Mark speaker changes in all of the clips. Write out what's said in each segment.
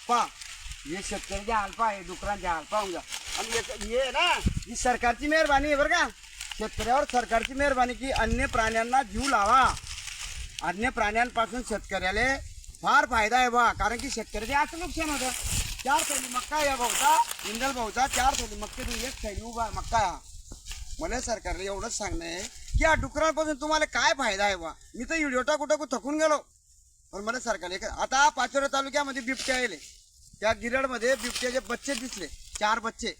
Speaker 1: पा हे शेतकऱ्याचे हाल पा हे डुकरांचे हाल पाहून घ्या. आणि हे ना ही सरकारची मेहरबानी आहे बरं का. शेतकऱ्यावर सरकारची मेहरबानी की अन्य प्राण्यांना जीव लावा. अन्य प्राण्यांपासून शेतकऱ्याला फार फायदा आहे बा. कारण की शेतकऱ्याचे असं नुकसान होतं. 4 थैली मक्का या भाऊचा इंदल भाऊचा 4 थैली मक्के 1 थैली उभा मक्का. मला सरकारला एवढंच सांगणं आहे की या डुकरांपासून तुम्हाला काय फायदा आहे बा. मी तर व्हिडिओ टाकू थकून गेलो. पण मला सरकारला आता पाचोरा तालुक्यामध्ये बिबट्या आले. त्या गिरडमध्ये बिबट्याचे बच्चे दिसले 4 बच्चे.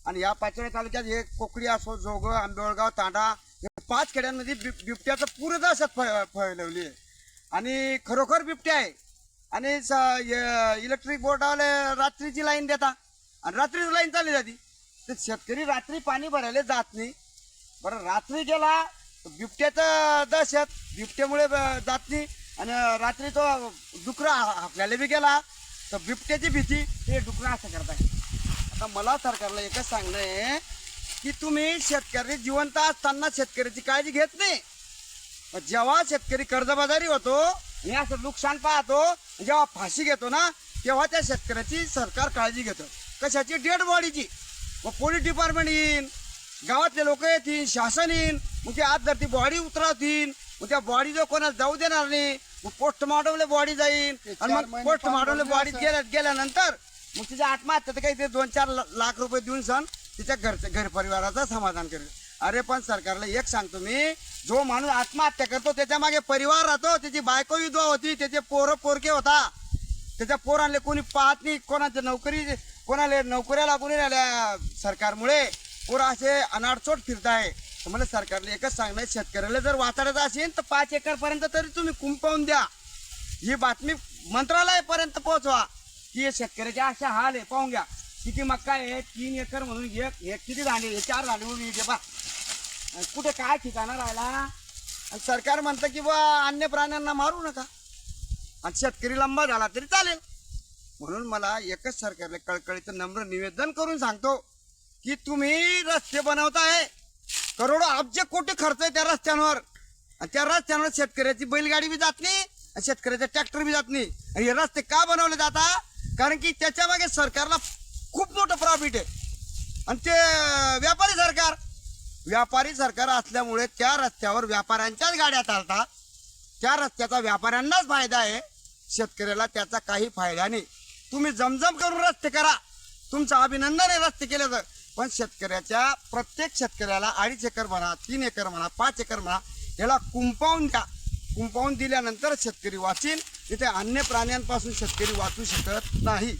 Speaker 1: आणि या पाचोरा तालुक्यात हे कोकडी असो जोग आंबेवळगाव तांडा हे 5 खेड्यांमध्ये बिबट्याचं पूर्ण दहशत फैलवली आहे. आणि खरोखर बिबट्या आहे. आणि इलेक्ट्रिक बोर्डावाले रात्रीची लाईन देता आणि रात्रीची लाईन चालली जाते. तर शेतकरी रात्री पाणी भरायला जात नाही. बरं रात्री गेला तर बिबट्याचं दहशत बिबट्यामुळे जात नाही. आणि रात्री तो डुकरा आपल्याला बी गेला तर बिबट्याची भीती हे डुकरा असं करताय. आता मला सरकारला एकच सांगणं आहे की तुम्ही शेतकरी जिवंत असताना शेतकऱ्याची काळजी घेत नाही. जेव्हा शेतकरी कर्जबाजारी होतो हे असं नुकसान पाहतो जेव्हा फाशी घेतो ना तेव्हा त्या शेतकऱ्याची सरकार काळजी घेतं. कशाची? डेड बॉडीची. मग पोलीस डिपार्टमेंट येईन गावातले लोक येतील शासन येईन मग ते आज जर ती बॉडी उतरवतील मग त्या बॉडी जो कोणाला जाऊ देणार नाही. मग पोस्टमॉर्टमला बॉडी जाईल आणि मग पोस्टमॉर्टमला बॉडी गेल्यानंतर मग तिच्या आत्महत्या तर काही ते 2-4 लाख रुपये देऊन सण तिच्या घर परिवाराचं समाधान करेल. अरे पण सरकारला एक सांगतो मी जो माणूस आत्महत्या करतो त्याच्या मागे परिवार राहतो. त्याची बायको विधवा होती त्याचे पोरके होता. त्याच्या पोरांना कोणी पाहत नाही. कोणाला नोकऱ्या लागून राहिल्या सरकारमुळे पोरं असे अनाडचोट फिरताय. तर मला सरकारला एकच सांगणं शेतकऱ्याला जर वाचाडायचं असेल तर 5 एकरपर्यंत तरी तुम्ही कुंपवून द्या. ही बातमी मंत्रालयापर्यंत पोहोचवा की हे शेतकऱ्याचे अशा हाल आहे. पाहून घ्या किती मक्का आहे 3 एकर म्हणून एक किती दांडे 4 दांडे उभी इथे बा. कुठे काय ठिकाणं राहिला. आणि सरकार म्हणतं की बा अन्य प्राण्यांना मारू नका आणि शेतकरी लंबा झाला तरी चालेल. म्हणून मला एकच सरकारला कळकळीचं नम्र निवेदन करून सांगतो की तुम्ही रस्ते बनवताय. करोडो अब्ज कोटी खर्च आहे त्या रस्त्यांवर. आणि त्या रस्त्यांवर शेतकऱ्याची बैलगाडी बी जात नाही आणि शेतकऱ्याचा ट्रॅक्टर बी जात नाही. आणि हे रस्ते का बनवले जातात? कारण की त्याच्या मागे सरकारला खूप मोठं प्रॉफिट आहे. आणि ते व्यापारी सरकार असल्यामुळे त्या रस्त्यावर व्यापाऱ्यांच्याच गाड्या चालतात. त्या रस्त्याचा व्यापाऱ्यांनाच फायदा आहे. शेतकऱ्याला त्याचा काही फायदा नाही. तुम्ही जमजम करून रस्ते करा. तुमचं अभिनंदन आहे रस्ते केल्याचं. पण शेतकऱ्याच्या प्रत्येक शेतकऱ्याला 2.5 एकर म्हणा 3 एकर म्हणा 5 एकर म्हणा याला कुंपावून द्या. कुंपावून दिल्यानंतर शेतकरी वाचीन. तिथे अन्य प्राण्यांपासून शेतकरी वाचू शकत नाही.